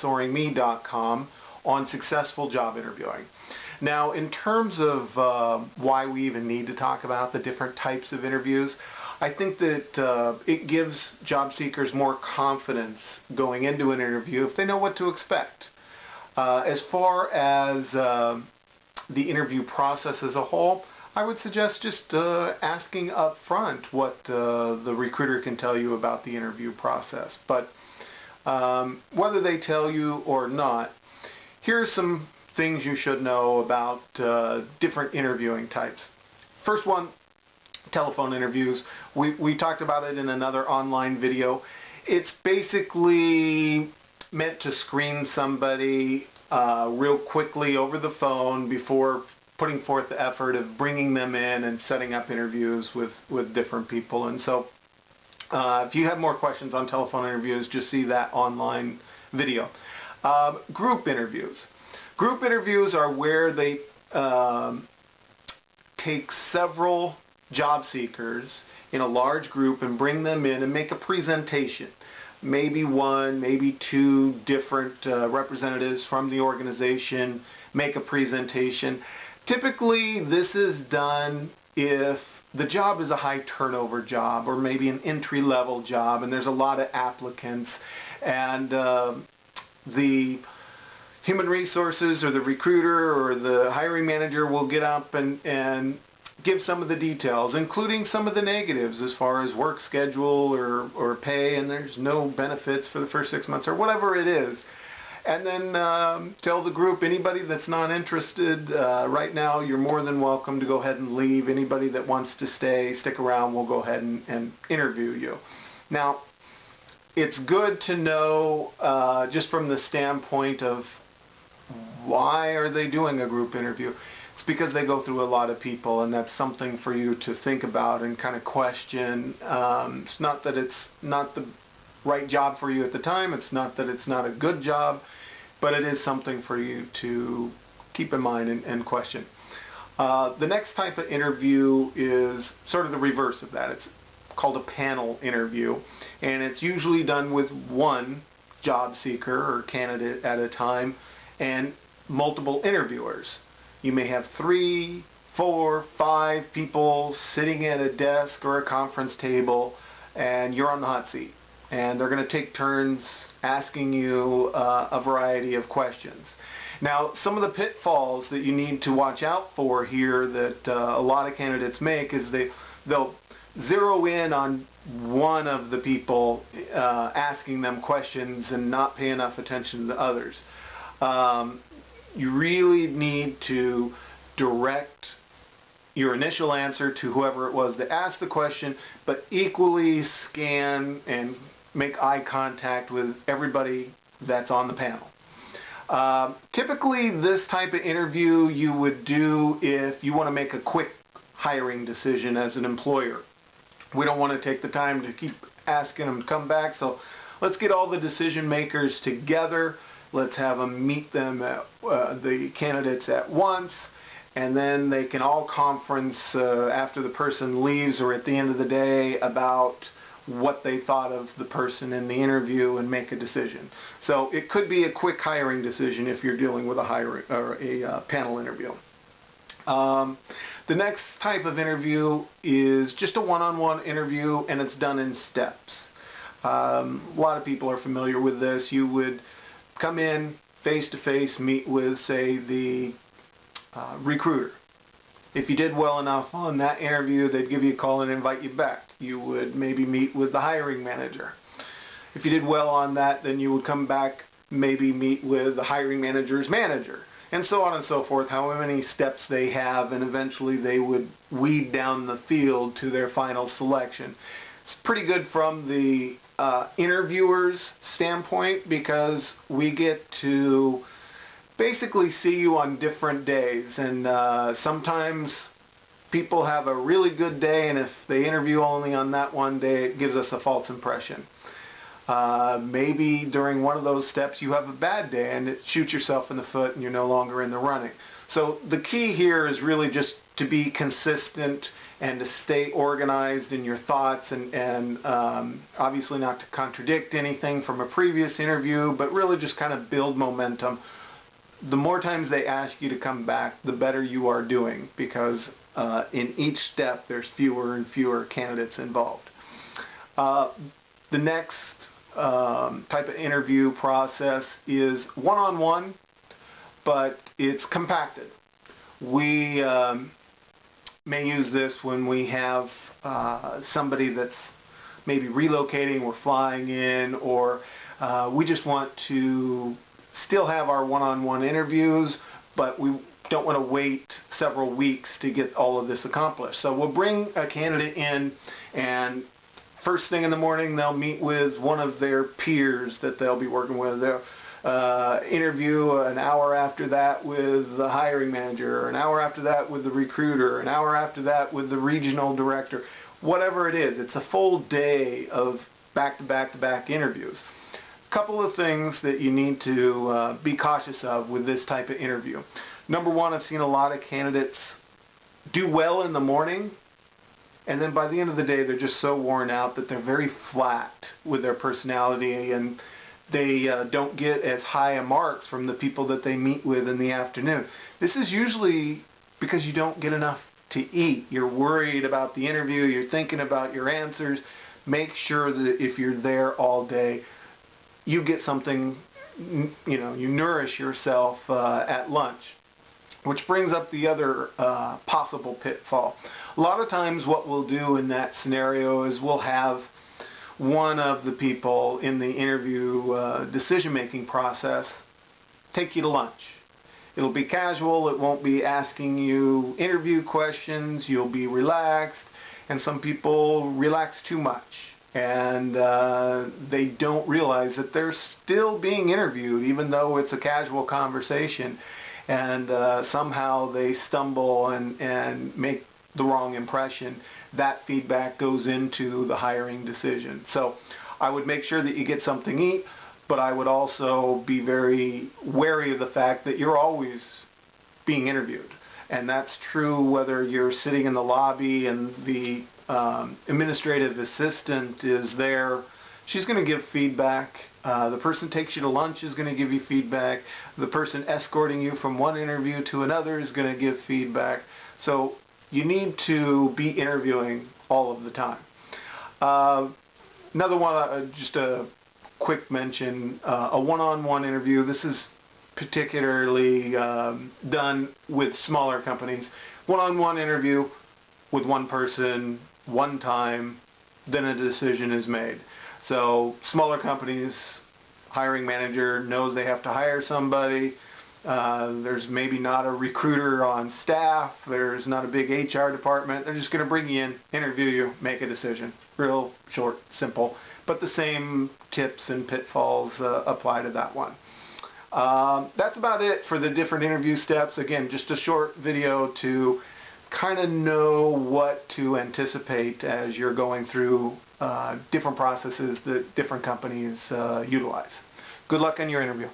mentoringme.com on successful job interviewing. Now, in terms of why we even need to talk about the different types of interviews, I think that it gives job seekers more confidence going into an interview if they know what to expect. As far as the interview process as a whole, I would suggest just asking up front what the recruiter can tell you about the interview process. But whether they tell you or not, here are some things you should know about different interviewing types. First one, telephone interviews. We talked about it in another online video. It's basically meant to screen somebody real quickly over the phone before putting forth the effort of bringing them in and setting up interviews with different people. And so if you have more questions on telephone interviews, just see that online video. Group interviews. Group interviews are where they take several job seekers in a large group and bring them in and make a presentation. Maybe one, maybe two different representatives from the organization make a presentation. Typically, this is done if the job is a high turnover job or maybe an entry-level job and there's a lot of applicants, and the human resources or the recruiter or the hiring manager will get up and give some of the details, including some of the negatives as far as work schedule or pay, and there's no benefits for the first 6 months or whatever it is. And then tell the group, anybody that's not interested right now, you're more than welcome to go ahead and leave. Anybody that wants to stick around, we'll go ahead and interview you. Now, it's good to know just from the standpoint of why are they doing a group interview. It's because they go through a lot of people, and that's something for you to think about and kind of question. It's not that it's not the right job for you at the time. It's not that it's not a good job, but it is something for you to keep in mind and question. The next type of interview is sort of the reverse of that. It's called a panel interview, and it's usually done with one job seeker or candidate at a time and multiple interviewers. You may have 3, 4, 5 people sitting at a desk or a conference table, and you're on the hot seat. And they're going to take turns asking you a variety of questions. Now, some of the pitfalls that you need to watch out for here that a lot of candidates make is they'll zero in on one of the people asking them questions and not pay enough attention to the others. You really need to direct your initial answer to whoever it was that asked the question, but equally scan and make eye contact with everybody that's on the panel. Typically, this type of interview you would do if you want to make a quick hiring decision as an employer. We don't want to take the time to keep asking them to come back, so let's get all the decision makers together. Let's have them meet them, the candidates at once, and then they can all conference after the person leaves or at the end of the day about what they thought of the person in the interview and make a decision. So it could be a quick hiring decision if you're dealing with a hiring or a panel interview. The next type of interview is just a one-on-one interview, and it's done in steps. A lot of people are familiar with this. You would come in face-to-face, meet with, say, the recruiter. If you did well enough on that interview, they'd give you a call and invite you back. You would maybe meet with the hiring manager. If you did well on that, then you would come back, maybe meet with the hiring manager's manager, and so on and so forth, how many steps they have, and eventually they would weed down the field to their final selection. It's pretty good from the interviewer's standpoint because we get to basically see you on different days, and sometimes people have a really good day, and if they interview only on that one day, it gives us a false impression. Maybe during one of those steps you have a bad day and it shoots yourself in the foot and you're no longer in the running. So the key here is really just to be consistent and to stay organized in your thoughts, and obviously not to contradict anything from a previous interview, but really just kind of build momentum. The more times they ask you to come back, the better you are doing, because in each step there's fewer and fewer candidates involved. The next type of interview process is one-on-one, but it's compacted. We may use this when we have somebody that's maybe relocating or flying in, or we just want to still have our one-on-one interviews, but we don't want to wait several weeks to get all of this accomplished. So we'll bring a candidate in, and first thing in the morning they'll meet with one of their peers that they'll be working with. They'll interview an hour after that with the hiring manager, an hour after that with the recruiter, an hour after that with the regional director. Whatever it is, it's a full day of back-to-back-to-back interviews. A couple of things that you need to be cautious of with this type of interview. Number one, I've seen a lot of candidates do well in the morning, and then by the end of the day they're just so worn out that they're very flat with their personality, and they don't get as high a marks from the people that they meet with in the afternoon. This is usually because you don't get enough to eat. You're worried about the interview, you're thinking about your answers. Make sure that if you're there all day, you get something, you nourish yourself at lunch. Which brings up the other possible pitfall. A lot of times what we'll do in that scenario is we'll have one of the people in the interview decision-making process take you to lunch. It'll be casual, it won't be asking you interview questions, you'll be relaxed, and some people relax too much, and they don't realize that they're still being interviewed even though it's a casual conversation, and somehow they stumble and make the wrong impression. That feedback goes into the hiring decision. So I would make sure that you get something to eat, but I would also be very wary of the fact that you're always being interviewed. And that's true whether you're sitting in the lobby and the administrative assistant is there. She's going to give feedback. The person takes you to lunch is going to give you feedback. The person escorting you from one interview to another is going to give feedback. So you need to be interviewing all of the time. Another one, just a quick mention, a one-on-one interview. This is particularly done with smaller companies. One-on-one interview with one person, one time, then a decision is made. So smaller companies, hiring manager knows they have to hire somebody. There's maybe not a recruiter on staff. There's not a big HR department. They're just going to bring you in, interview you, make a decision. Real short, simple. But the same tips and pitfalls apply to that one. That's about it for the different interview steps. Again, just a short video to kind of know what to anticipate as you're going through different processes that different companies utilize. Good luck on your interview.